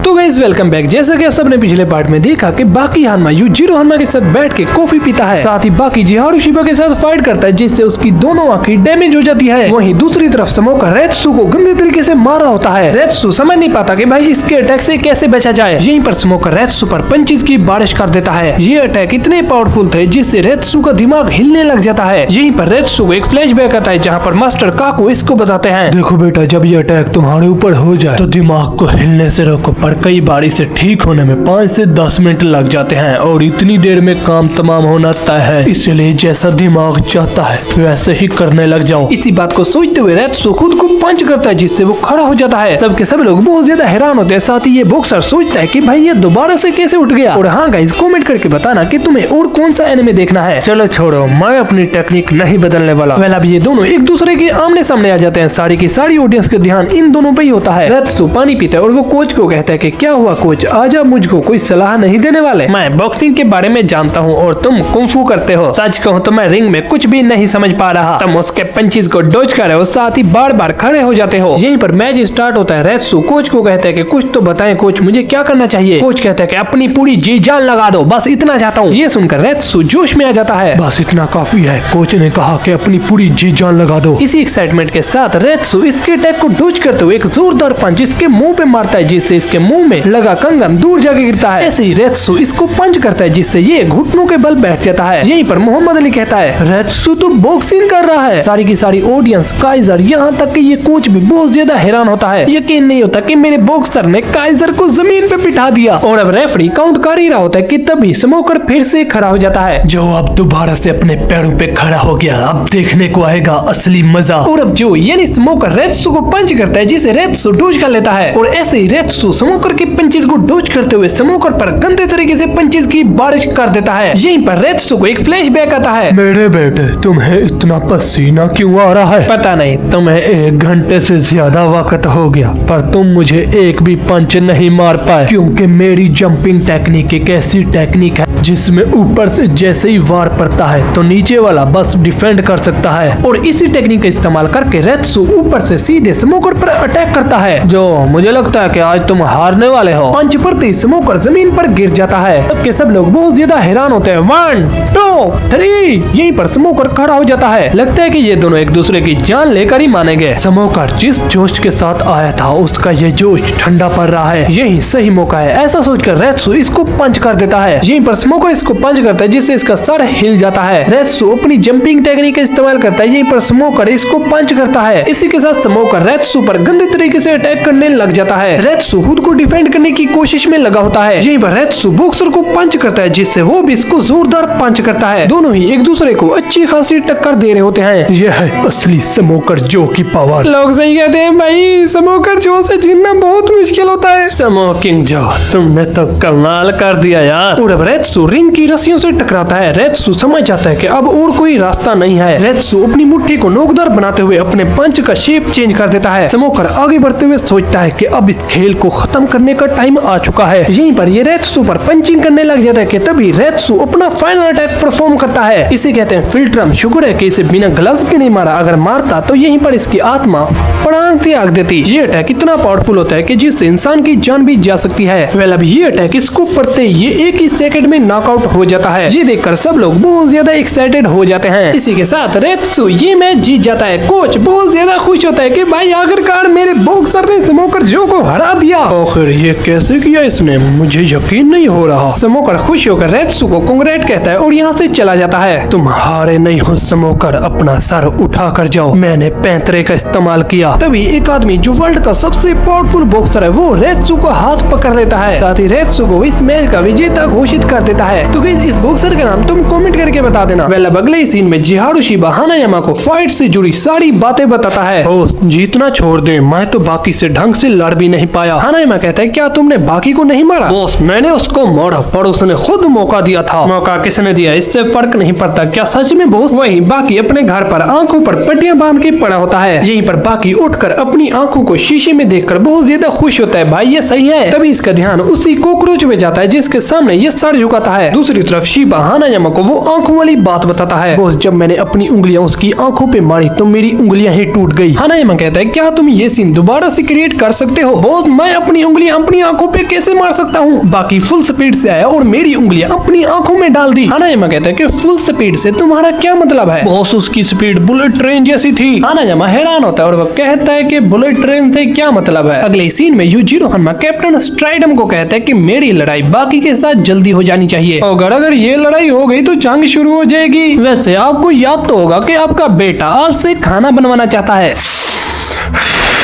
तो guys welcome back. जैसा कि आप सबने पिछले पार्ट में देखा कि बाकी हानमा यूजिरो हानमा के साथ बैठ के कॉफी पीता है, साथ ही बाकी जिहारू शिबा के साथ फाइट करता है जिससे उसकी दोनों आंखें डैमेज हो जाती है। वहीं दूसरी तरफ समोका रेत्सु को गंदे तरीके से मारा होता है। रेत्सु समझ नहीं पाता कि भाई इसके अटैक से कैसे बचा जाए। यहीं पर समोका रेत्सु पर पंचेस की बारिश कर देता है। ये अटैक इतने पावरफुल थे जिससे रेत्सु का दिमाग हिलने लग जाता है। यहीं पर रेत्सु को एक फ्लैशबैक आता है जहाँ पर मास्टर काकू इसको बताते हैं, देखो बेटा, जब ये अटैक तुम्हारे ऊपर हो जाए तो दिमाग को हिलने से रोको, पर कई बार इसे ठीक होने में 5 से 10 मिनट लग जाते हैं और इतनी देर में काम तमाम होना तय है। इसलिए जैसा दिमाग चाहता है वैसे ही करने लग जाओ। इसी बात को सोचते हुए रेत्सु खुद को पंच करता है जिससे वो खड़ा हो जाता है। सबके सब लोग बहुत ज्यादा हैरान होते हैं। साथ ही ये बॉक्सर सोचता है कि भाई ये दोबारा से कैसे उठ गया। और हाँ गाइस, कमेंट करके बताना कि तुम्हें और कौन सा एनिमे देखना है। चलो छोड़ो, मैं अपनी टेक्निक नहीं बदलने वाला। वेल अब ये दोनों एक दूसरे के आमने सामने आ जाते हैं। सारी की सारी ऑडियंस का ध्यान इन दोनों पे ही होता है। रेत्सु पानी पीता है और वो कोच को कहता है कि क्या हुआ कोच, आज आप मुझको कोई सलाह नहीं देने वाले? मैं बॉक्सिंग के बारे में जानता हूँ और तुम कुंफू करते हो। सच कहूँ तो मैं रिंग में कुछ भी नहीं समझ पा रहा। तुम उसके पंचेस को डॉज कर रहे हो, साथ ही बार बार खड़े हो जाते हो। यहीं पर मैच स्टार्ट होता है। रेत्सु कोच को कहता है कि कुछ तो बताएं कोच, मुझे क्या करना चाहिए? कोच कहता है कि अपनी पूरी जी जान लगा दो, बस इतना चाहता हूँ। ये सुनकर रेत्सु जोश में आ जाता है। बस इतना काफी है, कोच ने कहा कि अपनी पूरी जी जान लगा दो। इसी एक्साइटमेंट के साथ रेत्सु इसके अटैक को डॉज करते हुए एक जोरदार पंच इसके मुंह पे मारता है जिससे इसके मुंह में लगा कंगन दूर जाके गिरता है। ऐसे ही रेत्सु इसको पंच करता है जिससे ये घुटनों के बल बैठ जाता है। यहीं पर मोहम्मद अली कहता है रेत्सु तो बॉक्सिंग कर रहा है। सारी की सारी ऑडियंस, काइजर, यहाँ तक कि ये कोच भी बहुत ज्यादा हैरान होता है। यकीन नहीं होता कि मेरे बॉक्सर ने काइजर को जमीन पे बिठा दिया। और अब रेफरी काउंट कर ही रहा होता है कि तभी स्मोकर फिर से खड़ा हो जाता है। जो अब दोबारा से अपने पैरों पे खड़ा हो गया, अब देखने को आएगा असली मजा। और अब जो यानी स्मोकर रेत्सु को पंच करता है जिसे रेत्सु डोज कर लेता है। और ऐसे ही रेत्सु स्मोकर के पंचेस को डोज करते हुए स्मोकर पर गंदे तरीके से पंचेस की बारिश कर देता है। यहीं पर रेत्सु को एक फ्लैशबैक आता है। मेरे बेटे, तुम्हें इतना पसीना क्यों आ रहा है? पता नहीं, तुम्हें 1 घंटे से ज्यादा वक्त हो गया पर तुम मुझे एक भी पंच नहीं मार पाए, क्योंकि मेरी जंपिंग टेक्निक एक ऐसी टेक्निक है जिसमें ऊपर से जैसे ही वार पड़ता है तो नीचे वाला बस डिफेंड कर सकता है। और इसी टेक्निक का इस्तेमाल करके रेत्सु ऊपर से सीधे स्मोकर पर अटैक करता है। जो मुझे लगता है कि आज तुम हारने वाले हो। पंच पड़ते ही स्मोकर जमीन पर गिर जाता है। सबके सब लोग बहुत ज्यादा हैरान होते हैं। 1 2 3 यहीं पर स्मोकर खड़ा हो जाता है। लगता है कि ये दोनों एक दूसरे की जान लेकर ही मानेंगे। स्मोकर जिस जोश के साथ आया था उसका ये जोश ठंडा पड़ रहा है। यही सही मौका है, ऐसा सोचकर रेत्सु इसको पंच कर देता है। यहीं पर स्मोकर इसको पंच करता है जिससे इसका सर हिल जाता है। रेत्सु अपनी जंपिंग टेक्निक का इस्तेमाल करता है। यहीं पर स्मोकर इसको पंच करता है। इसी के साथ स्मोकर रेत्सु पर गंदे तरीके से अटैक करने लग जाता है। रेत्सु खुद को डिफेंड करने की कोशिश में लगा होता है। यहीं पर रेत्सु बॉक्सर को पंच करता है जिससे वो भी इसको जोरदार पंच करता है। दोनों ही एक दूसरे को अच्छी खासी टक्कर दे रहे होते हैं। यह है असली स्मोकर जो की पावर। लोग सही कहते हैं भाई, स्मोकर जो से जीतना बहुत मुश्किल होता है। स्मोकिंग जो, तुमने तो कमाल कर दिया यार। और अब रेत्सु रिंग की रस्सियों से टकराता है। रेत्सु समझ जाता है कि अब और कोई रास्ता नहीं है। रेत्सु अपनी मुट्ठी को नोकदार बनाते हुए अपने पंच का शेप चेंज कर देता है। स्मोकर आगे बढ़ते हुए सोचता है कि अब इस खेल को खत्म करने का टाइम आ चुका है। यहीं पर ये रेत्सु पर पंचिंग करने लग जाता है कि तभी रेत्सु अपना फाइनल अटैक परफॉर्म करता है। इसे कहते हैं फिल्ट्रम। शुक्र है कि इसे बिना ग्लव्स के नहीं मारा, अगर मारता तो यहीं पर इसकी आत्मा प्राण त्याग देती। ये अटैक इतना पावरफुल होता है कि जिससे इंसान की जान भी जा सकती है। वेल अब ये अटैक इसको पड़ते ये एक ही सेकंड में नॉकआउट हो जाता है। ये देखकर सब लोग बहुत ज्यादा एक्साइटेड हो जाते हैं। इसी के साथ रेत्सु ये मैच जीत जाता है। कोच बहुत ज्यादा खुश होता है कि भाई आखिरकार मेरे बॉक्सर ने स्मोकर जो को हरा दिया। आखिर ये कैसे किया इसने, मुझे यकीन नहीं हो रहा। स्मोकर खुश होकर रेत्सु को कांग्रेट कहता है और यहाँ से चला जाता है। तुम हारे नहीं हो स्मोकर, अपना सर उठा कर जाओ, मैंने पैंतरे का इस्तेमाल किया। तभी एक आदमी जो वर्ल्ड का सबसे पावरफुल बॉक्सर है वो रेत्सु को हाथ पकड़ लेता है। साथ ही रेत्सु को इस मैच का विजेता घोषित कर देता है। तो गाइस इस बॉक्सर का नाम तुम कमेंट करके बता देना। वेल अब अगले सीन में जिहारू शिबा हानायामा को फाइट से जुड़ी सारी बातें बताता है। जीतना छोड़ दे, मैं तो बाकी से ढंग से लड़ भी नहीं पाया। हानायामा कहता है क्या तुमने बाकी को नहीं मारा? बॉस मैंने उसको मारा पर उसने खुद मौका दिया था। मौका किसने दिया इससे फर्क नहीं पड़ता। क्या सच में बॉस? वही बाकी अपने घर पर आंखों पर पट्टियां बांध के पड़ा होता है। यहीं पर बाकी उठकर अपनी आंखों को शीशे में देखकर बहुत ज्यादा खुश होता है। भाई ये सही है। तभी इसका ध्यान उसी कॉकरोच में जाता है जिसके सामने ये सर झुकाता है। दूसरी तरफ शिबा हानायामा को वो आंखों वाली बात बताता है। बॉस जब मैंने अपनी उंगलियां उसकी आंखों पे मारी तो मेरी उंगलियां ही टूट गई। हानायामा कहता है क्या तुम ये सीन दोबारा से क्रिएट कर सकते हो? बॉस मैं अपनी उंगलियां अपनी आंखों पे कैसे मार सकता हूँ। बाकी फुल स्पीड से आया और मेरी उंगलियां अपनी आंखों में डाल दी। हानाजामा कहता है कि फुल स्पीड से तुम्हारा क्या मतलब है। बॉस उसकी स्पीड बुलेट ट्रेन जैसी थी। हानाजामा हैरान होता है और वो कहता है कि बुलेट ट्रेन से क्या मतलब है। अगले सीन में यूजिरो हन्मा कैप्टन स्ट्राइडम को कहता है कि मेरी लड़ाई बाकी के साथ जल्दी हो जानी चाहिए, और अगर ये लड़ाई हो गई तो जंग शुरू हो जाएगी। वैसे आपको याद तो होगा कि आपका बेटा आज से खाना बनवाना चाहता है।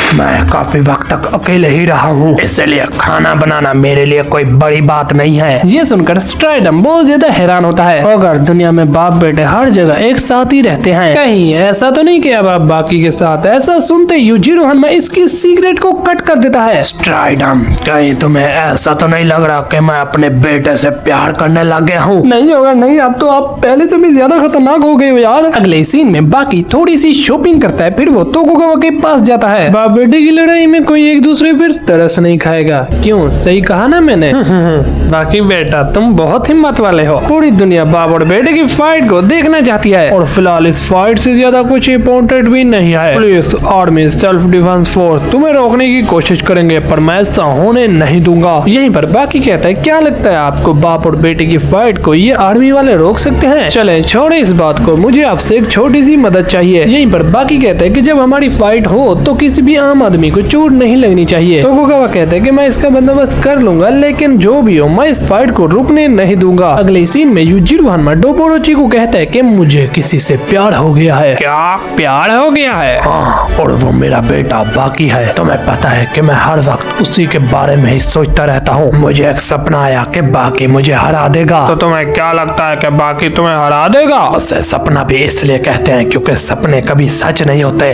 मैं काफी वक्त तक अकेले ही रहा हूँ, इसलिए खाना बनाना मेरे लिए कोई बड़ी बात नहीं है। ये सुनकर स्ट्राइडम बहुत ज्यादा हैरान होता है। अगर दुनिया में बाप बेटे हर जगह एक साथ ही रहते हैं, कहीं ऐसा तो नहीं कि अब आप बाकी के साथ। ऐसा सुनते यूजिरो हन्मा इसकी सीक्रेट को कट कर देता है। स्ट्राइडम, कहीं तुम्हें ऐसा तो नहीं लग रहा कि मैं अपने बेटे से प्यार करने लग गया हूँ? नहीं होगा, नहीं, अब तो आप पहले से भी ज्यादा खतरनाक हो गए हो यार। अगले सीन में बाकी थोड़ी सी शॉपिंग करता है, फिर वो तोकुगावा के पास जाता है। बाप बेटे की लड़ाई में कोई एक दूसरे पर तरस नहीं खाएगा, क्यों? सही कहा ना मैंने। बाकी बेटा तुम बहुत हिम्मत वाले हो। पूरी दुनिया बाप और बेटे की फाइट को देखना चाहती है, और फिलहाल इस फाइट से ज्यादा कुछ इम्पोर्टेंट भी नहीं है। Police, army, self defence force तुम्हें रोकने की कोशिश करेंगे, पर मैं ऐसा होने नहीं दूंगा। यहीं पर बाकी कहता है, क्या लगता है आपको बाप और बेटे की फाइट को ये आर्मी वाले रोक सकते हैं? चले छोड़े इस बात को, मुझे आपसे एक छोटी सी मदद चाहिए। यहीं पर बाकी कहता है कि जब हमारी फाइट हो तो किसी भी आम आदमी को चोट नहीं लगनी चाहिए। तोकुगावा कहता है कि मैं इसका बंदोबस्त कर लूंगा, लेकिन जो भी हो मैं इस फाइट को रुकने नहीं दूंगा। अगले सीन में यूजिरो हन्मा डोबोरोची को कहता है कि मुझे किसी से प्यार हो गया है। क्या प्यार हो गया है? हाँ, और वो मेरा बेटा बाकी है। तुम्हें पता है कि मैं हर वक्त उसी के बारे में ही सोचता रहता हूँ। मुझे एक सपना आया कि बाकी मुझे हरा देगा। तो तुम्हें क्या लगता है कि बाकी तुम्हें हरा देगा? उसे सपना भी इसलिए कहते हैं क्योंकि सपने कभी सच नहीं होते।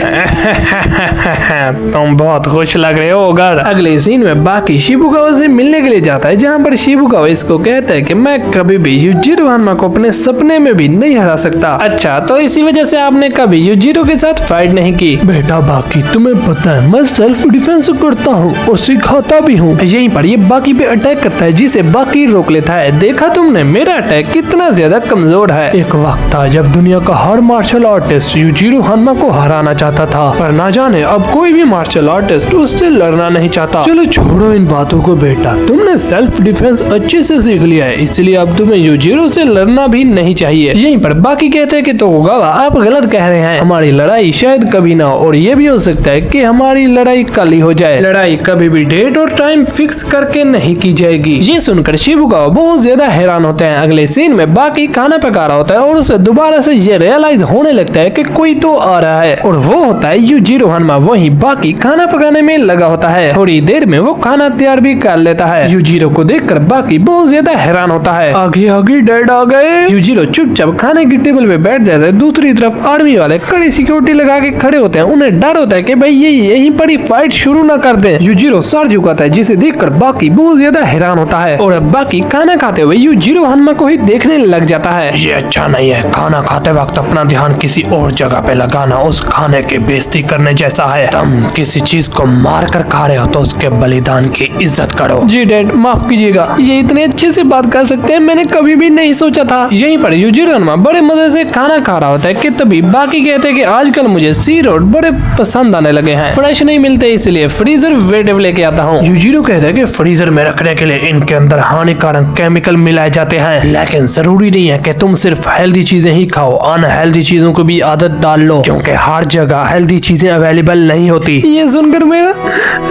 तुम बहुत खुश लग रहे हो अगर। अगले सीन में बाकी शिबुकावा से मिलने के लिए जाता है, जहाँ पर शिबुकावा इसको कहता है कि मैं कभी भी यूजिरो हन्मा को अपने सपने में भी नहीं हरा सकता। अच्छा, तो इसी वजह से आपने कभी यूजिरो के साथ फाइट नहीं की? बेटा बाकी तुम्हें पता है मैं सेल्फ डिफेंस करता हूँ और सिखाता भी हूँ। यहीं पर ये बाकी पे अटैक करता है, जिसे बाकी रोक लेता है। देखा तुमने मेरा अटैक कितना ज्यादा कमजोर है। एक वक्त था जब दुनिया का हर मार्शल आर्टिस्ट यूजिरो हन्मा को हराना चाहता था, पर ना जाने अब कोई भी मार्शल आर्टिस्ट उससे लड़ना नहीं चाहता। चलो छोड़ो इन बातों को बेटा, तुमने सेल्फ डिफेंस अच्छे से सीख लिया है, इसलिए अब तुम्हें यूजिरो से लड़ना भी नहीं चाहिए। यहीं पर बाकी कहते हैं कि तोकुगावा आप गलत कह रहे हैं, हमारी लड़ाई शायद कभी ना हो, और ये भी हो सकता है कि हमारी लड़ाई कल ही हो जाए। लड़ाई कभी भी डेट और टाइम फिक्स करके नहीं की जाएगी। ये सुनकर शिबुकावा बहुत ज्यादा हैरान होते हैं। अगले सीन में बाकी खाना पका रहा होता है और उसे दोबारा से ये रियलाइज होने लगता है कि कोई तो आ रहा है, और वो होता है यूजिरो हन्मा। वहीं बाकी खाना पकाने में लगा होता है। थोड़ी देर में वो खाना तैयार भी कर लेता है। यूजिरो को देखकर बाकी बहुत ज्यादा हैरान होता है। आगे आगे डैड आ गए। यूजिरो चुपचाप खाने की टेबल पे बैठ जाता है। दूसरी तरफ आर्मी वाले कड़ी सिक्योरिटी लगा के खड़े होते हैं। उन्हें डर होता है कि भाई ये यहीं पर ही फाइट शुरू ना कर दे। यूजिरो सर झुकाता है, जिसे देखकर बाकी बहुत ज्यादा हैरान होता है, और अब बाकी खाना खाते हुए यूजिरो हन्मा को ही देखने लग जाता है। ये अच्छा नहीं है, खाना खाते वक्त अपना ध्यान किसी और जगह पे लगाना उस खाने की बेइज्जती करने जैसा है। तुम किसी चीज को मार कर खा रहे हो तो उसके बलिदान की इज्जत करो। जी डैड, माफ कीजिएगा, ये इतने अच्छे से बात कर सकते हैं मैंने कभी भी नहीं सोचा था। यहीं पर यूजिरो हन्मा बड़े मजे से खाना खा रहा होता है कि तभी बाकी कहते हैं कि आजकल मुझे सी रोड बड़े पसंद आने लगे हैं, फ्रेश नहीं मिलते इसलिए फ्रीजर वेटिव लेके आता हूँ। यूजिरो कहता है कि फ्रीजर में रखने के लिए इनके अंदर हानिकारक केमिकल मिलाए जाते हैं, लेकिन जरूरी नहीं है कि तुम सिर्फ हेल्दी चीजें ही खाओ, अनहेल्दी चीजों को भी आदत डाल लो, क्योंकि हर जगह हेल्दी चीजें अवेलेबल नहीं होती। ये सुनकर मेरा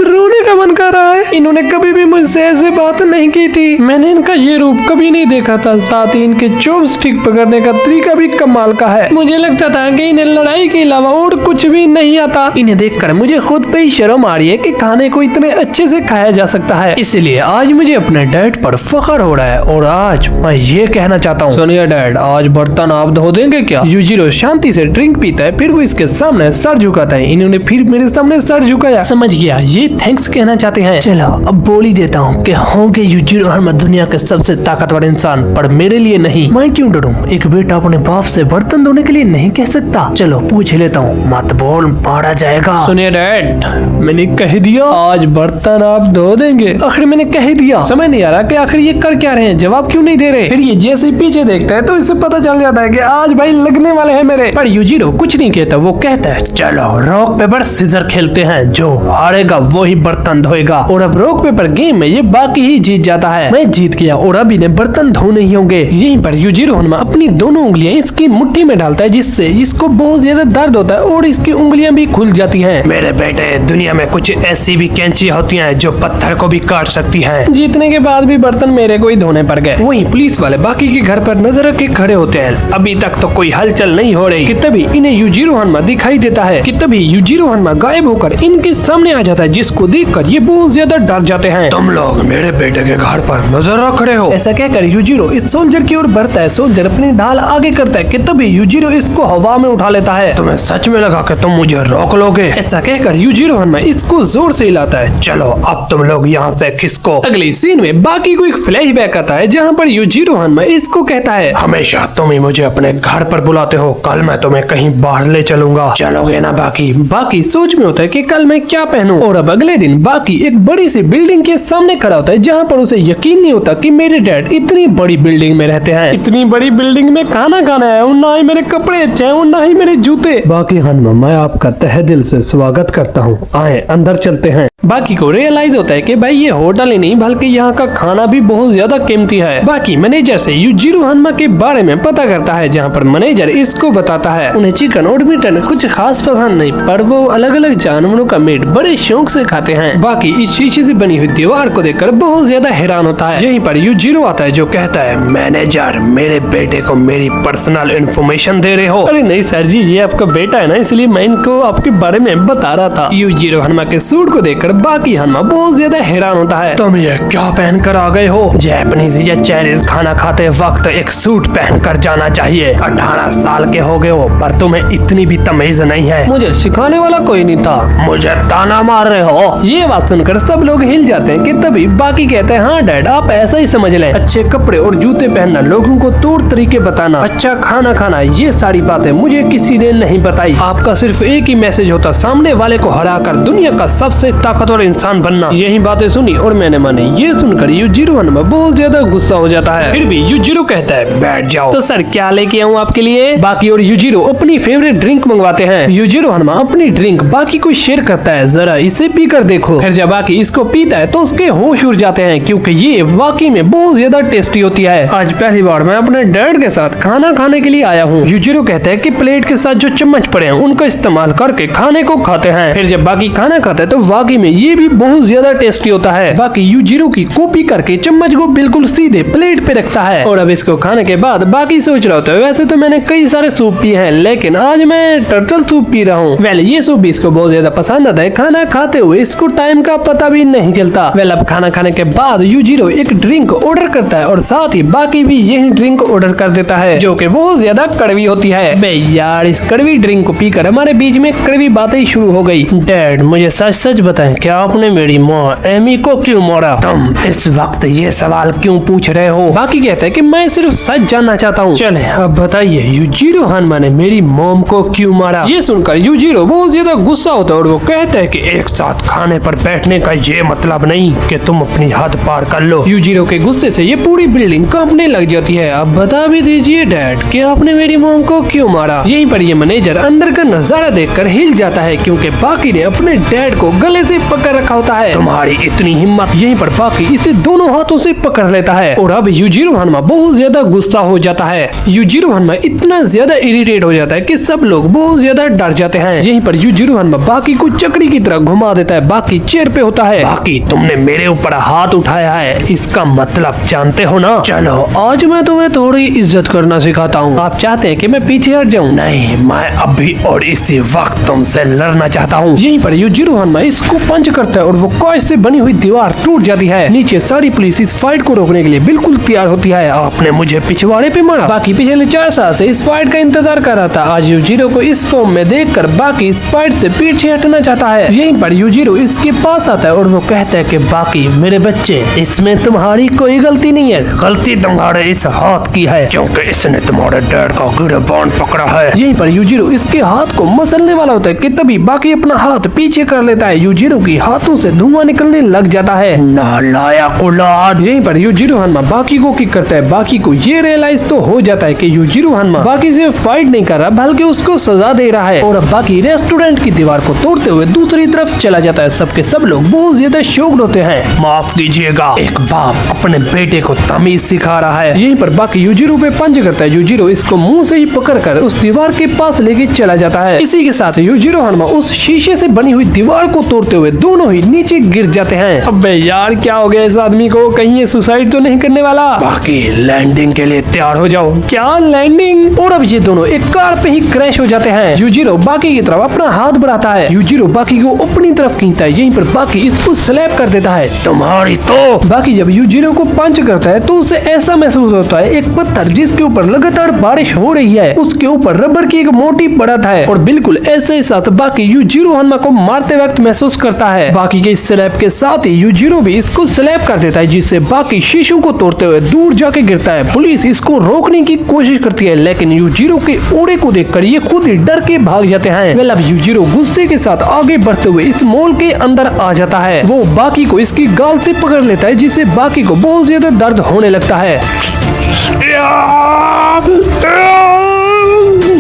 रोने का मन कर रहा है। इन्होंने कभी भी मुझसे ऐसे बात नहीं की थी। मैंने इनका ये रूप कभी नहीं देखा था। साथ ही इनके चॉपस्टिक पकड़ने का तरीका भी कमाल का है। मुझे लगता था कि इन्हें लड़ाई के अलावा और कुछ भी नहीं आता। इन्हें देखकर मुझे खुद पे ही शर्म आ रही है कि खाने को इतने अच्छे से खाया जा सकता है। इसलिए आज मुझे अपने डैड पर फख्र हो रहा है, और आज मैं ये कहना चाहता हूँ, सुनिए डैड, आज बर्तन आप धो देंगे क्या? यूजिरो शांति से ड्रिंक पीता है, फिर वो इसके सामने सर झुकाता है। इन्होंने फिर मेरे सामने सर झुकाया। समझ गया, ये थैंक्स कहना चाहते हैं। चलो अब बोल ही देता हूँ कि होंगे यूजिरो हन्मा दुनिया के सबसे ताकतवर इंसान, पर मेरे लिए नहीं। मैं क्यों डरूं? एक बेटा अपने बाप से बर्तन धोने के लिए नहीं कह सकता। चलो पूछ लेता हूँ, मत बोल, मारा जाएगा। सुनिए डैड, मैंने कह दिया आज बर्तन आप धो देंगे। आखिर मैंने कह दिया। समझ नहीं आ रहा कि आखिर ये कर क्या रहे हैं, जवाब क्यों नहीं दे रहे। फिर ये जैसे पीछे देखता है तो इससे पता चल जाता है कि आज भाई लगने वाले हैं मेरे। पर यूजिरो कुछ नहीं कहता, वो कहता है चलो रॉक पेपर सीजर खेल खेलते हैं, जो हारेगा वही बर्तन धोएगा। और अब रॉक पेपर गेम में ये बाकी ही जीत जाता है। मैं जीत गया और अभी ने बर्तन धोने ही होंगे। यहीं पर युजिरो हनुमा अपनी दोनों उंगलियां इसकी मुट्ठी में डालता है, जिससे इसको बहुत ज्यादा दर्द होता है और इसकी उंगलियां भी खुल जाती हैं। मेरे बेटे, दुनिया में कुछ ऐसी भी कैंचियां होती हैं जो पत्थर को भी काट सकती हैं। जीतने के बाद भी बर्तन मेरे को ही धोने पड़ गए। वहीं पुलिस वाले बाकी के घर पर नजर रख के खड़े होते हैं। अभी तक तो कोई हलचल नहीं हो रही कि तभी इन्हें युजिरो हनुमा दिखाई देता है कि तभी युजिरो हनुमा गायब होकर इनके सामने आ जाता है, जिसको देखकर ये बहुत ज्यादा डर जाते हैं। तुम लोग मेरे बेटे के घर पर नजर रख रहे हो। ऐसा कहकर युजिरो इस सोल्जर की ओर बढ़ता है। सोल्जर अपनी ढाल आगे करता है कि तभी युजिरो इसको हवा में उठा लेता है। तुम्हें सच में लगा कि तुम मुझे रोक लोगे? ऐसा कहकर युजिरो हनुमा इसको जोर से हिलाता है। चलो अब तुम लोग यहाँ से खिसको। अगली सीन में बाकी को एक फ्लैशबैक आता है, जहाँ पर युजिरो हनुमा इसको कहता है, हमेशा तुम ही मुझे अपने घर पर बुलाते हो, कल मैं तुम्हें कहीं बाहर ले चलूंगा, चलोगे ना? बाकी सोच में होता है कि कल मैं क्या पहनूं। और अब अगले दिन बाकी एक बड़ी सी बिल्डिंग के सामने खड़ा होता है, जहाँ पर उसे यकीन नहीं होता कि मेरे डैड इतनी बड़ी बिल्डिंग में रहते हैं। इतनी बड़ी बिल्डिंग में खाना खाना है और ना ही मेरे कपड़े अच्छे हैं और ना ही मेरे जूते। बाकी हनुमा, मैं आपका तहे दिल से स्वागत करता हूँ। आए अंदर चलते हैं। बाकी को रियलाइज होता है कि भाई ये होटल ही नहीं बल्कि यहाँ का खाना भी बहुत ज्यादा कीमती है। बाकी मैनेजर से युजिरो हनुमा के बारे में पता करता है, जहाँ पर मैनेजर इसको बताता है उन्हें चिकन और मटन कुछ खास पसंद नहीं, पर वो अलग अलग जानवरों का मीट बड़े शौक से खाते हैं। बाकी इस शीशे से बनी हुई दीवार को देखकर बहुत ज्यादा हैरान होता है। यहीं पर युजिरो आता है जो कहता है, मैनेजर मेरे बेटे को मेरी पर्सनल इन्फॉर्मेशन दे रहे हो? अरे नहीं सर जी, ये आपका बेटा है ना, इसलिए मैं इनको आपके बारे में बता रहा था। युजिरो हनुमा के सूट को देखकर बाकी हनुमा बहुत ज्यादा हैरान होता है। तुम ये क्या पहन कर आ गए हो? जैपनीज या चाइनीज खाना खाते वक्त एक सूट पहन कर जाना चाहिए। 18 साल के हो गए हो पर तुम्हें इतनी भी तमीज नहीं है। मुझे सिखाने वाला कोई नहीं था, मुझे ताना मार रहे हो। ये बात सुनकर सब लोग हिल जाते हैं कि तभी बाकी कहते हैं, हाँ डैड आप ऐसा ही समझ लें, अच्छे कपड़े और जूते पहनना, लोगों को तौर तरीके बताना, अच्छा खाना खाना, ये सारी बातें मुझे किसी ने नहीं बताई। आपका सिर्फ एक ही मैसेज होता, सामने वाले को हराकर दुनिया का सबसे ताकतवर इंसान बनना। यही बातें सुनी और मैंने मानी। ये सुनकर युजिरो हनुमा बहुत ज्यादा गुस्सा हो जाता है। फिर भी युजिरो कहता है, बैठ जाओ। तो सर क्या लेके आऊँ आपके लिए? बाकी और युजिरो अपनी फेवरेट ड्रिंक मंगवाते हैं। युजिरो हनुमा अपनी ड्रिंक बाकी को शेयर करता है, जरा इसे पी कर देखो। फिर जब बाकी इसको पीता है तो उसके होश उड़ जाते हैं, क्योंकि ये वाकई में बहुत ज्यादा टेस्टी होती है। आज पहली बार मैं अपने डैड के साथ खाना खाने के लिए आया हूँ। युजिरो कहता है कि प्लेट के साथ जो चम्मच पड़े हैं उनका इस्तेमाल करके खाने को खाते हैं। फिर जब बाकी खाना खाता है तो वाकई में ये भी बहुत ज्यादा टेस्टी होता है। बाकी युजिरो की कॉपी करके चम्मच को बिल्कुल सीधे प्लेट पे रखता है। और अब इसको खाने के बाद बाकी सोच रहा होता है, वैसे तो मैंने कई सारे सूप पिए हैं लेकिन आज मैं टर्टल सूप पी रहा हूँ। वेल ये सूप भी इसको बहुत ज्यादा पसंद आता है। खाना खाते हुए इसको टाइम का पता भी नहीं चलता। वेल अब खाना खाने के बाद युजिरो एक ड्रिंक ऑर्डर करता है और साथ ही बाकी भी यही ड्रिंक ऑर्डर कर देता है, जो कि बहुत ज्यादा कड़वी होती है। बे यार, इस कड़वी ड्रिंक को पीकर हमारे बीच में कड़वी बातें शुरू हो गई। डैड मुझे सच सच बताएं, क्या आपने मेरी माँ एमी को क्यों मारा? तुम इस वक्त ये सवाल क्यों पूछ रहे हो? बाकी कहता है कि मैं सिर्फ सच जानना चाहता हूँ। चले अब बताइए, युजिरो हनुमा ने मेरी मॉम को क्यों मारा? ये सुनकर युजिरो बहुत ज्यादा गुस्सा होता है और वो कहता है कि एक साथ खाने पर बैठने का ये मतलब नहीं कि तुम अपनी हद पार कर लो। युजिरो के गुस्से से ये पूरी बिल्डिंग कांपने लग जाती है। अब बता भी दीजिए डैड कि आपने मेरी मॉम को क्यों मारा? यहीं पर ये मैनेजर अंदर का नजारा देखकर हिल जाता है, क्योंकि बाकी ने अपने डैड को गले से पकड़ रखा होता है। तुम्हारी इतनी हिम्मत? यहीं पर बाकी इसे दोनों हाथों से पकड़ लेता है और अब युजिरो हनुमा बहुत ज्यादा गुस्सा हो जाता है। युजिरो हनुमा इतना ज्यादा इरिटेट हो जाता है कि सब लोग बहुत ज्यादा डर जाते हैं। यहीं पर युजिरो हनुमा बाकी को चक्री की तरह घुमा देता है। बाकी चेयर पे होता है। बाकी तुमने मेरे ऊपर हाथ उठाया है, इसका मतलब जानते हो ना? चलो आज मैं तुम्हें थोड़ी इज्जत करना सिखाता हूँ। आप चाहते हैं कि मैं पीछे हट जाऊँ? नहीं, मैं अभी और इसी वक्त तुमसे लड़ना चाहता हूँ। यहीं पर युजिरो हनुमा इसको पंच करता है और वो कांच से बनी हुई दीवार टूट जाती है। नीचे सारी पुलिस इस फाइट को रोकने के लिए बिल्कुल तैयार होती है। आपने मुझे पिछवाड़े पे मारा। बाकी पिछले 4 साल से इस फाइट का इंतजार कर रहा था। आज युजिरो को इस फॉर्म में देखकर बाकी इस फाइट से पीछे हटना चाहता है। यहीं पर युजिरो इसके पास आता है और वो कहता है कि बाकी मेरे बच्चे, इसमें तुम्हारी कोई गलती नहीं है, गलती तुम्हारे इस हाथ की है, क्योंकि इसने तुम्हारे डैड का गिरबान पकड़ा है। यहीं पर युजिरो इसके हाथ को मसलने वाला होता है कि तभी बाकी अपना हाथ पीछे कर लेता है। युजिरो की हाथों से धुआं निकलने लग जाता है। नालायक औलाद। यहीं पर युजिरो हनुमा बाकी को किक करता है। बाकी को ये रियलाइज तो हो जाता है कि युजिरो हनुमा बाकी से फाइट नहीं कर रहा बल्कि उसको सजा दे रहा है। और अब बाकी रेस्टोरेंट की दीवार को को तोड़ते हुए दूसरी तरफ चला जाता है। सबके सब लोग बहुत ज्यादा शॉक्ड होते हैं। माफ कीजिएगा, एक बाप अपने बेटे को तमीज सिखा रहा है। यहीं पर बाकी यूजिरो पे पंच करता है। यूजिरो इसको मुंह से ही पकड़कर उस दीवार के पास लेके चला जाता है। इसी के साथ यूजिरो हनुमा उस शीशे से बनी हुई दीवार को तोड़ते हुए दोनों ही नीचे गिर जाते हैं। अबे यार, क्या हो गया इस आदमी को? कहीं ये सुसाइड तो नहीं करने वाला? बाकी लैंडिंग के लिए तैयार हो जाओ। क्या लैंडिंग? और अब ये दोनों एक कार पे ही क्रैश हो जाते हैं। यूजिरो बाकी की तरफ अपना हाथ बढ़ाता है। यूजिरो बाकी को अपनी तरफ खींचता है। यहीं पर बाकी इसको स्लैप कर देता है। तुम्हारी तो। बाकी जब यूजिरो को पंच करता है तो उसे ऐसा महसूस होता है एक पत्थर जिसके ऊपर लगातार बारिश हो रही है, उसके ऊपर रबर की एक मोटी परत है। और बिल्कुल ऐसे ही साथ बाकी यूजिरो हनुमा को मारते वक्त महसूस करता है। बाकी के स्लैप के साथ ही यूजिरो भी इसको स्लैप कर देता है, जिससे बाकी शीशों को तोड़ते हुए दूर जाके गिरता है। पुलिस इसको रोकने की कोशिश करती है, लेकिन यूजिरो के ओड़े को देखकर ये खुद ही डर के भाग जाते हैं। वेल, अब यूजिरो गुस्से के साथ आगे बढ़ते हुए इस मॉल के अंदर आ जाता है। वो बाकी को इसकी गाल से पकड़ लेता है, जिससे बाकी को बहुत ज्यादा दर्द होने लगता है।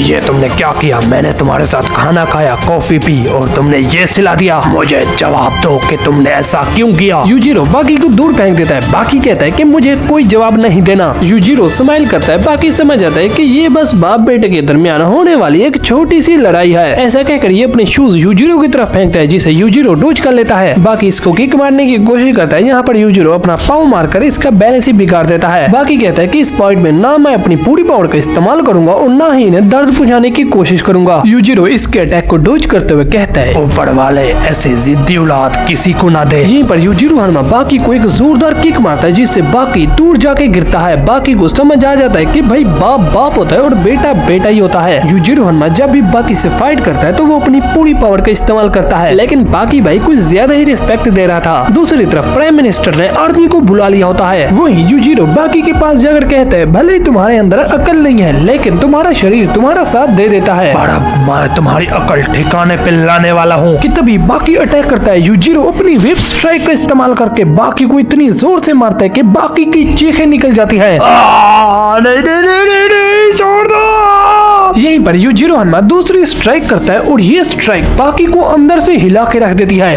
ये तुमने क्या किया? मैंने तुम्हारे साथ खाना खाया, कॉफी पी और तुमने ये सिला दिया। मुझे जवाब दो कि तुमने ऐसा क्यों किया? यूजिरो बाकी को दूर फेंक देता है। बाकी कहता है कि मुझे कोई जवाब नहीं देना। यूजिरो स्माइल करता है। बाकी समझ जाता है कि ये बस बाप बेटे के दरमियान होने वाली एक छोटी सी लड़ाई है। ऐसा कहकर ये अपने शूज यूजिरो की तरफ फेंकता है, जिसे यूजिरो डोज कर लेता है। बाकी इसको किक मारने की कोशिश करता है। यहाँ पर यूजिरो अपना पाँव मारकर इसका बैलेंस ही बिगाड़ देता है। बाकी कहता है कि इस फाइट में ना मैं अपनी पूरी पावर का इस्तेमाल करूंगा और ना ही इन्हें दर्द पहुंचाने की कोशिश करूंगा। यूजिरो इसके अटैक को डोज करते हुए कहता है, ऊपर वाले ऐसे जिद्दी औलाद किसी को ना दे। यहीं पर यूजिरो हनुमा बाकी को एक जोरदार किक मारता है, जिससे बाकी दूर जाके गिरता है। बाकी को समझ आ जाता है कि भाई बाप बाप होता है और बेटा बेटा ही होता है। यूजिरो हनुमा जब भी बाकी से फाइट करता है तो वो अपनी पूरी पावर का इस्तेमाल करता है, लेकिन बाकी भाई कुछ ज्यादा ही रिस्पेक्ट दे रहा था। दूसरी तरफ प्राइम मिनिस्टर ने आर्मी को बुला लिया होता है। वहीं यूजिरो बाकी के पास जाकर कहता है, भले ही तुम्हारे अंदर अकल नहीं है, लेकिन तुम्हारा शरीर तुम्हारा साथ दे देता है। बड़ा मैं तुम्हारी अकल ठिकाने पे लाने वाला हूँ। कि तभी बाकी अटैक करता है। यूजिरो अपनी वेब स्ट्राइक का इस्तेमाल करके बाकी को इतनी जोर से मारता है कि बाकी की चीखें निकल जाती है। छोड़ दो। यहीं पर यूजिरो हनुमा दूसरी स्ट्राइक करता है और ये स्ट्राइक बाकी को अंदर से हिला के रख देती है।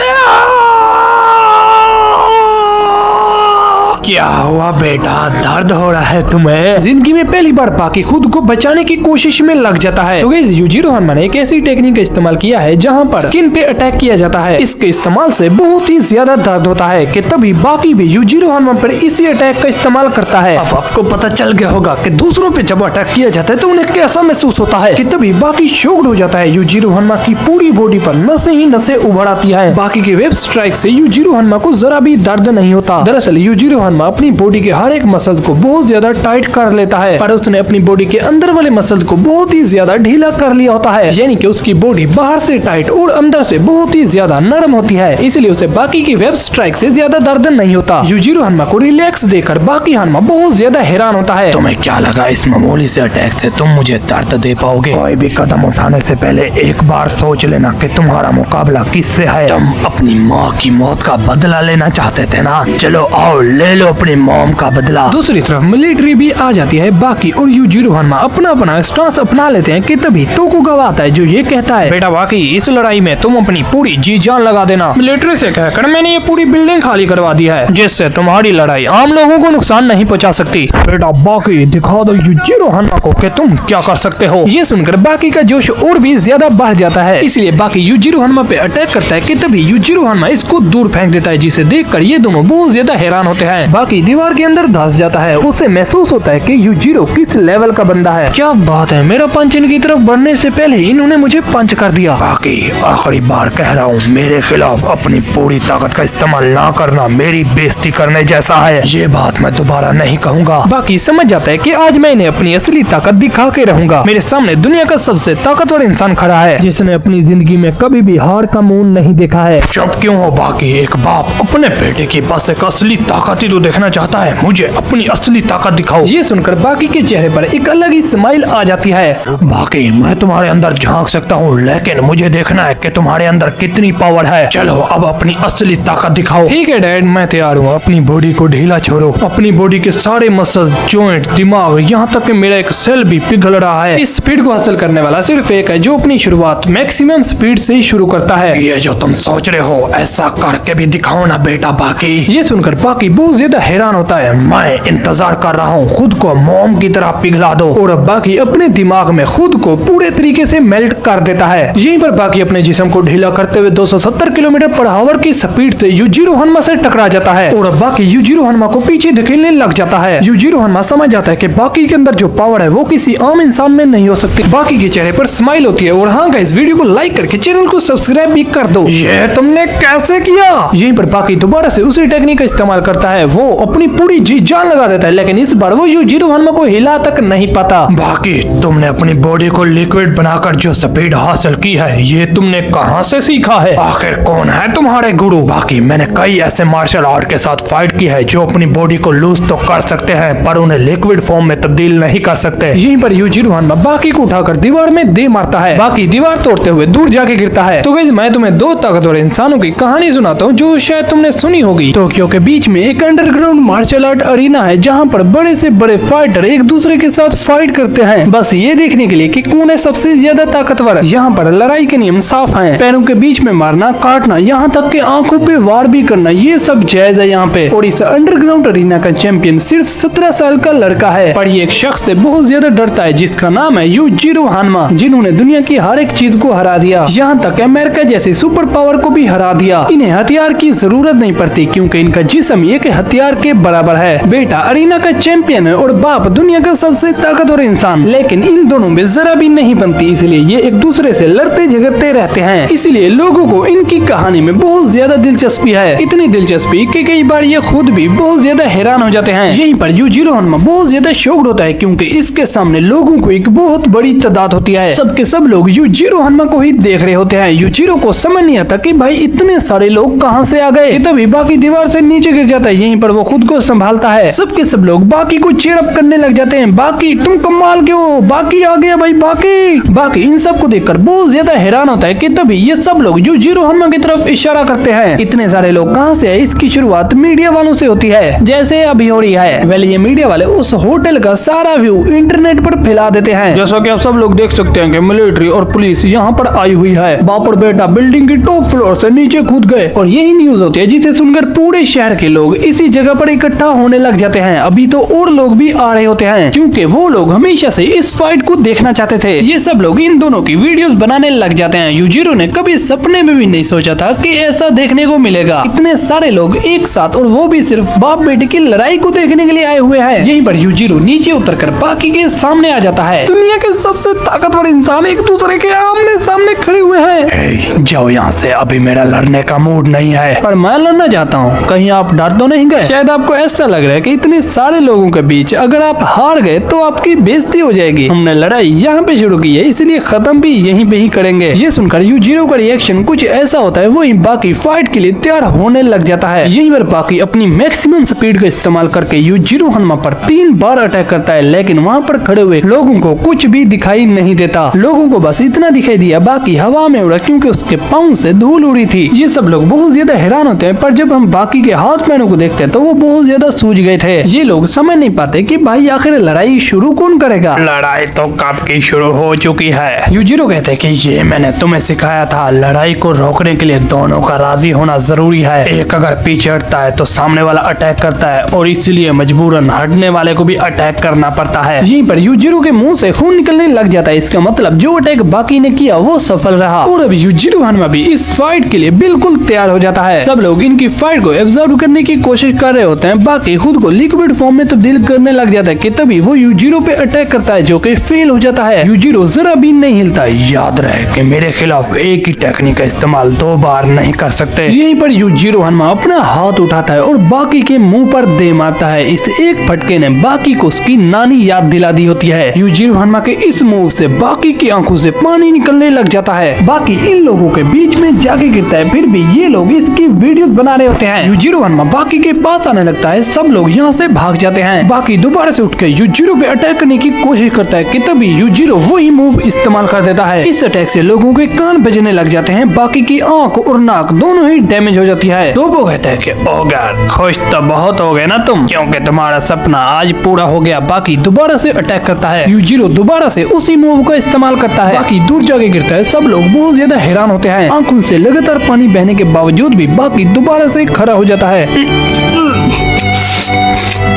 क्या हुआ बेटा, दर्द हो रहा है तुम्हें? जिंदगी में पहली बार बाकी खुद को बचाने की कोशिश में लग जाता है। तो गाइस, यूजिरो हनुमा ने एक ऐसी टेक्निक का इस्तेमाल किया है जहां पर स्किन पे अटैक किया जाता है। इसके इस्तेमाल से बहुत ही ज्यादा दर्द होता है कि तभी बाकी भी यूजिरो हनुमा पर इसी अटैक का इस्तेमाल करता है। अब आपको पता चल गया होगा कि दूसरों पे जब अटैक किया जाता है तो उन्हें कैसा महसूस होता है। कि तभी बाकी शॉक्ड हो जाता है। यूजिरो हनुमा की पूरी बॉडी पर नसें ही नसें उभर आती है। बाकी के वेब स्ट्राइक से यूजिरो हनुमा को जरा भी दर्द नहीं होता। दरअसल यूजिरो हनुमा अपनी बॉडी के हर एक मसल्स को बहुत ज्यादा टाइट कर लेता है, पर उसने अपनी बॉडी के अंदर वाले मसल्स को बहुत ही ज्यादा ढीला कर लिया होता है। यानी कि उसकी बॉडी बाहर से टाइट और अंदर से बहुत ही ज्यादा नरम होती है, इसलिए उसे बाकी की वेब स्ट्राइक से ज्यादा दर्द नहीं होता। यूजिरो हनुमा को रिलैक्स देकर बाकी हनुमा बहुत ज्यादा हैरान होता है। तुम्हें क्या लगा इस मामूली से अटैक से तुम मुझे दर्द दे पाओगे? कोई भी कदम उठाने से पहले एक बार सोच लेना कि तुम्हारा मुकाबला किससे है। तुम अपनी माँ की मौत का बदला लेना चाहते थे ना, चलो आओ ले लो अपनी मॉम का बदला। दूसरी तरफ मिलिट्री भी आ जाती है। बाकी और यूजिरो हनुमा अपना अपना स्टांस अपना लेते हैं कि तभी तोकुगावा आता है, जो ये कहता है, बेटा बाकी इस लड़ाई में तुम अपनी पूरी जी जान लगा देना। मिलिट्री से कहकर मैंने ये पूरी बिल्डिंग खाली करवा दी है, जिससे तुम्हारी लड़ाई आम लोगों को नुकसान नहीं पहुंचा सकती। बेटा बाकी दिखा दो यूजिरो हनुमा को कि तुम क्या कर सकते हो। ये सुनकर बाकी का जोश और भी ज्यादा बढ़ जाता है, इसलिए बाकी यूजिरो हनुमा पे अटैक करता है कि तभी यूजिरो हनुमा इसको दूर फेंक देता है, जिसे देखकर ये दोनों बहुत ज्यादा हैरान होते हैं। बाकी दीवार के अंदर धंस जाता है। उसे महसूस होता है कि यूजिरो किस लेवल का बंदा है। क्या बात है, मेरा पंच इनकी तरफ बढ़ने से पहले इन्होंने मुझे पंच कर दिया। बाकी आखिरी बार कह रहा हूँ, मेरे खिलाफ अपनी पूरी ताकत का इस्तेमाल ना करना मेरी बेइज्जती करने जैसा है। ये बात मैं दोबारा नहीं कहूँगा। बाकी समझ जाता है कि आज मैं इन्हें अपनी असली ताकत दिखा के रहूंगा। मेरे सामने दुनिया का सबसे ताकतवर इंसान खड़ा है, जिसने अपनी जिंदगी में कभी भी हार का मुंह नहीं देखा है। चुप क्यों हो बाकी? एक बाप अपने बेटे के पास एक असली ताकत ही तो देखना चाहता है, मुझे अपनी असली ताकत दिखाओ। ये सुनकर बाकी के चेहरे पर एक अलग ही स्माइल आ जाती है। बाकी मैं तुम्हारे अंदर झांक सकता हूँ, लेकिन मुझे देखना है कि तुम्हारे अंदर कितनी पावर है। चलो अब अपनी असली ताकत दिखाओ। ठीक है डैड, मैं तैयार हूँ। अपनी बॉडी को ढीला छोड़ो। अपनी बॉडी के सारे मसल, जॉइंट, दिमाग, यहाँ तक कि मेरा एक सेल भी पिघल रहा है। इस स्पीड को हासिल करने वाला सिर्फ एक है जो अपनी शुरुआत मैक्सिमम स्पीड से ही शुरू करता है। ये जो तुम सोच रहे हो ऐसा करके भी दिखाओ ना बेटा। बाकी ये सुनकर बाकी बहुत ज्यादा हैरान होता है। मैं इंतजार कर रहा हूँ, खुद को मोम की तरह पिघला दो। और अब बाकी अपने दिमाग में खुद को पूरे तरीके से मेल्ट कर देता है। यहीं पर बाकी अपने जिस्म को ढीला करते हुए 270 किलोमीटर पर आवर की स्पीड से यूजिरो हनमा से टकरा जाता है और अब बाकी यूजिरो हनमा को पीछे धकेलने लग जाता है। यूजिरो हनमा समझ जाता है कि बाकी के अंदर जो पावर है वो किसी आम इंसान में नहीं हो सकती। बाकी के चेहरे पर स्माइल होती है। और हाँ गाइस, वीडियो को लाइक करके चैनल को सब्सक्राइब भी कर दो। ये तुमने कैसे किया? यहीं पर बाकी दोबारा से उसी टेक्निक का इस्तेमाल करता है। वो अपनी पूरी जी जान लगा देता है, लेकिन इस बार वो यूजिरो हनमा को हिला तक नहीं पाता। बाकी तुमने अपनी बॉडी को लिक्विड बनाकर जो स्पीड हासिल की है, ये तुमने कहां से सीखा है? आखिर कौन है तुम्हारे गुरु? बाकी मैंने कई ऐसे मार्शल आर्ट के साथ फाइट की है जो अपनी बॉडी को लूज तो कर सकते हैं पर उन्हें लिक्विड फॉर्म में तब्दील नहीं कर सकते। यहीं पर यूजिरो हनमा बाकी को उठाकर दीवार में दे मारता है। बाकी दीवार तोड़ते हुए दूर जाके गिरता है। तो गाइस, मैं तुम्हें दो ताकतवर इंसानों की कहानी सुनाता हूँ जो शायद तुमने सुनी होगी। टोक्यो के बीच में एक अंडरग्राउंड मार्शल आर्ट अरीना है जहाँ पर बड़े से बड़े फाइटर एक दूसरे के साथ फाइट करते हैं, बस ये देखने के लिए कि कौन है सबसे ज्यादा ताकतवर। यहाँ पर लड़ाई के नियम साफ हैं। पैरों के बीच में मारना, काटना, यहाँ तक कि आंखों पे वार भी करना, ये सब जायज है यहाँ पे। और इस अंडरग्राउंड अरीना का चैंपियन सिर्फ 17 साल का लड़का है, पर ये एक शख्स से बहुत ज्यादा डरता है जिसका नाम है यूजिरो हनमा, जिन्होंने दुनिया की हर एक चीज को हरा दिया, यहाँ तक अमेरिका जैसी सुपर पावर को भी हरा दिया। इन्हें हथियार की जरूरत नहीं पड़ती क्योंकि इनका जिस्म एक हथियार के बराबर है। बेटा अरीना का चैंपियन है और बाप दुनिया का सबसे ताकतवर इंसान, लेकिन इन दोनों में जरा भी नहीं बनती, इसलिए ये एक दूसरे से लड़ते झगड़ते रहते हैं। इसलिए लोगों को इनकी कहानी में बहुत ज्यादा दिलचस्पी है, इतनी दिलचस्पी कि कई बार ये खुद भी बहुत ज्यादा हैरान हो जाते हैं। यहीं पर यूजिरो हनमा बहुत ज्यादा शॉक्ड होता है क्योंकि इसके सामने लोगों को एक बहुत बड़ी तादाद होती है। सबके सब लोग यूजिरो हनमा को ही देख रहे होते हैं। यूजिरो को समझ नहीं आता कि भाई इतने सारे लोग कहां से आ गए। तभी बाकी दीवार से नीचे गिर जाता है। यहीं पर वो खुद को संभालता है। सबके सब लोग बाकी को चीड़प करने लग जाते हैं। बाकी तुम कमाल के हो, बाकी आ गया भाई, बाकी इन सब को देखकर बहुत ज्यादा हैरान होता है कि तभी ये सब लोग यूजिरो हनमा की तरफ इशारा करते हैं। इतने सारे लोग कहां से है? इसकी शुरुआत मीडिया वालों से होती है, जैसे अभी हो रही है। वेल ये मीडिया वाले उस होटल का सारा व्यू इंटरनेट पर फैला देते हैं। जैसा कि आप सब लोग देख सकते हैं कि मिलिट्री और पुलिस यहाँ पर आई हुई है। बाप और बेटा बिल्डिंग की टॉप फ्लोर से नीचे कूद गए और यही न्यूज होती है जिसे सुनकर पूरे शहर के लोग इसी जगह पर इकट्ठा होने लग जाते हैं। अभी तो और लोग भी आ रहे होते हैं क्योंकि वो लोग हमेशा से इस फाइट को देखना चाहते थे। ये सब लोग इन दोनों की वीडियोस बनाने लग जाते हैं। यूजिरो ने कभी सपने में भी नहीं सोचा था कि ऐसा देखने को मिलेगा। इतने सारे लोग एक साथ, और वो भी सिर्फ बाप बेटे की लड़ाई को देखने के लिए आए हुए हैं। यहीं पर यूजिरो नीचे उतरकर बाकी के सामने आ जाता है। दुनिया के सबसे ताकतवर इंसान एक दूसरे के आमने सामने खड़े हुए हैं। जाओ यहाँ से, अभी मेरा लड़ने का मूड नहीं है। पर मैं लड़ना चाहता हूँ, कहीं आप डर तो नहीं गए? शायद आपको ऐसा लग रहा है कि इतने सारे लोगों के बीच अगर आप हार गए तो आपकी बेइज्जती हो जाएगी। हमने लड़ाई यहाँ पे शुरू की है, इसलिए खत्म भी यहीं पे ही करेंगे। ये सुनकर यूजिरो का रिएक्शन कुछ ऐसा होता है, वही बाकी फाइट के लिए तैयार होने लग जाता है। यहीं पर बाकी अपनी मैक्सिमम स्पीड का इस्तेमाल करके यूजिरो हनमा पर 3 बार अटैक करता है, लेकिन वहाँ पर खड़े हुए लोगों को कुछ भी दिखाई नहीं देता। लोगों को बस इतना दिखाई दिया, बाकी हवा में उड़ा क्योंकि उसके पाँव से धूल उड़ी थी। ये सब लोग बहुत ज्यादा हैरान होते हैं, पर जब हम बाकी के हाथ पैरों को देखते हैं तो वो बहुत ज्यादा सूज गए थे। ये लोग समझ नहीं पाते कि भाई आखिर लड़ाई शुरू कौन करेगा। लड़ाई तो कब की शुरू हो चुकी है। यूजिरो कहते हैं कि ये मैंने तुम्हें सिखाया था, लड़ाई को रोकने के लिए दोनों का राजी होना जरूरी है। एक अगर पीछे हटता है तो सामने वाला अटैक करता है और इसलिए मजबूरन हटने वाले को भी अटैक करना पड़ता है। यहीं पर यूजिरो के मुंह से खून निकलने लग जाता है। इसका मतलब जो अटैक बाकी ने किया वो सफल रहा और अब यूजिरो हनमा भी इस फाइट के लिए बिल्कुल तैयार हो जाता है। सब लोग इनकी फाइट को ऑब्जर्व करने की कोशिश कर रहे होते हैं। बाकी खुद को लिक्विड फॉर्म में तब्दील करने लग जाता है कि तभी वो यूजिरो पे अटैक करता है जो कि फेल हो जाता है। यूजिरो जरा भी नहीं हिलता। याद रहे कि मेरे खिलाफ एक ही टेक्निक का इस्तेमाल 2 बार नहीं कर सकते। यहीं पर यूजिरो हनमा अपना हाथ उठाता है और बाकी के मुंह पर दे मारता है। इस एक फटके ने बाकी को उसकी नानी याद दिला दी होती है। यूजिरो हनमा के इस मूव से बाकी की आंखों से पानी निकलने लग जाता है। बाकी इन लोगों के बीच में जाके गिरता है, फिर भी ये लोग इसकी वीडियोस बना रहे होते हैं। यूजिरो हनमा बाकी के पास सांस आने लगता है सब लोग यहाँ से भाग जाते हैं। बाकी दोबारा से उठकर यूजिरो पे अटैक करने की कोशिश करता है कि तभी यूजिरो वही मूव इस्तेमाल कर देता है। इस अटैक से लोगों के कान बजने लग जाते हैं, बाकी की आंख और नाक दोनों ही डैमेज हो जाती है। तो वो कहता है कि ओ गॉड, खुश तो बहुत हो गए ना तुम, क्योंकि तुम्हारा सपना आज पूरा हो गया। बाकी दोबारा से अटैक करता है। यूजिरो दोबारा से उसी मूव का इस्तेमाल करता है। बाकी दूर जाके गिरता है। सब लोग बहुत ज्यादा हैरान होते हैं। आंखों से लगातार पानी बहने के बावजूद भी बाकी दोबारा से खड़ा हो जाता है।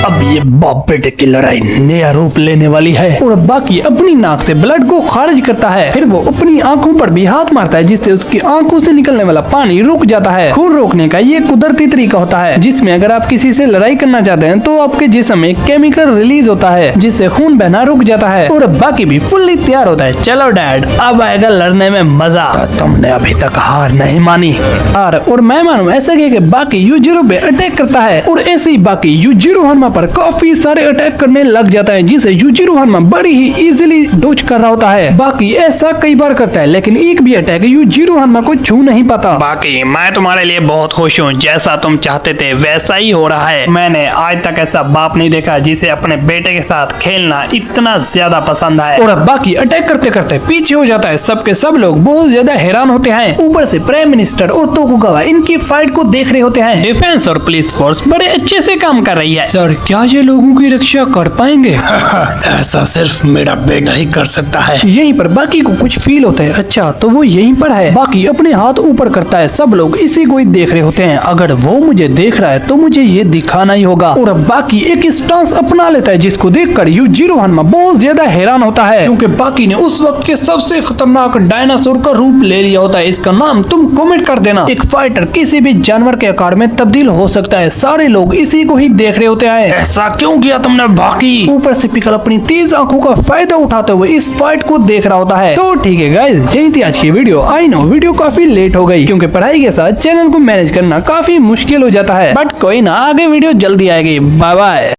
अब ये बाप बेटे की लड़ाई नया रूप लेने वाली है। और बाकी अपनी नाक से ब्लड को खारिज करता है। फिर वो अपनी आंखों पर भी हाथ मारता है, जिससे उसकी आंखों से निकलने वाला पानी रुक जाता है। खून रोकने का ये कुदरती तरीका होता है, जिसमें अगर आप किसी से लड़ाई करना चाहते हैं तो आपके जिस्म में केमिकल रिलीज होता है, जिससे खून बहना रुक जाता है। और बाकी भी फुल्ली तैयार होता है। चलो डैड, अब आएगा लड़ने में मजा। तो तुमने अभी तक हार नहीं मानी। और मैं मानूं ऐसा कि बाकी यूजिरो पे अटैक करता है। और ऐसे ही बाकी यूजिरो हनमा पर काफी सारे अटैक करने लग जाता है, जिसे यूजिरो हनमा बड़ी ही इजीली डोज कर रहा होता है। बाकी ऐसा कई बार करता है, लेकिन एक भी अटैक यूजिरो हनमा को छू नहीं पाता। बाकी मैं तुम्हारे लिए बहुत खुश हूँ, जैसा तुम चाहते थे वैसा ही हो रहा है। मैंने आज तक ऐसा बाप नहीं देखा जिसे अपने बेटे के साथ खेलना इतना ज्यादा पसंद है। और अब बाकी अटैक करते करते पीछे हो जाता है। सबके सब लोग बहुत ज्यादा हैरान होते हैं। ऊपर से प्राइम मिनिस्टर और तोकुगावा इनकी फाइट को देख रहे होते हैं। डिफेंस और पुलिस फोर्स बड़े अच्छे से काम कर रही है। सर, क्या ये लोगों की रक्षा कर पाएंगे? ऐसा सिर्फ मेरा बेटा ही कर सकता है। यहीं पर बाकी को कुछ फील होता है। अच्छा, तो वो यहीं पर है। बाकी अपने हाथ ऊपर करता है। सब लोग इसी को ही देख रहे होते हैं। अगर वो मुझे देख रहा है तो मुझे ये दिखाना ही होगा। और अब बाकी एक स्टांस अपना लेता है, जिसको देखकर यूजिरो हनमा बहुत ज्यादा हैरान होता है, क्योंकि बाकी ने उस वक्त के सबसे खतरनाक डायनासोर का रूप ले लिया होता है। इसका नाम तुम कमेंट कर देना। एक फाइटर किसी भी जानवर के आकार में तब्दील हो सकता है। सारे लोग इसी को ही देख रहे होते हैं। ऐसा क्यों किया तुमने बाकी? ऊपर से पिकल अपनी तेज आंखों का फायदा उठाते हुए इस फाइट को देख रहा होता है। तो ठीक है गाइस, यही थी आज की वीडियो। आई नो वीडियो काफी लेट हो गई, क्योंकि पढ़ाई के साथ चैनल को मैनेज करना काफी मुश्किल हो जाता है, बट कोई ना, आगे वीडियो जल्दी आएगी। Bye bye.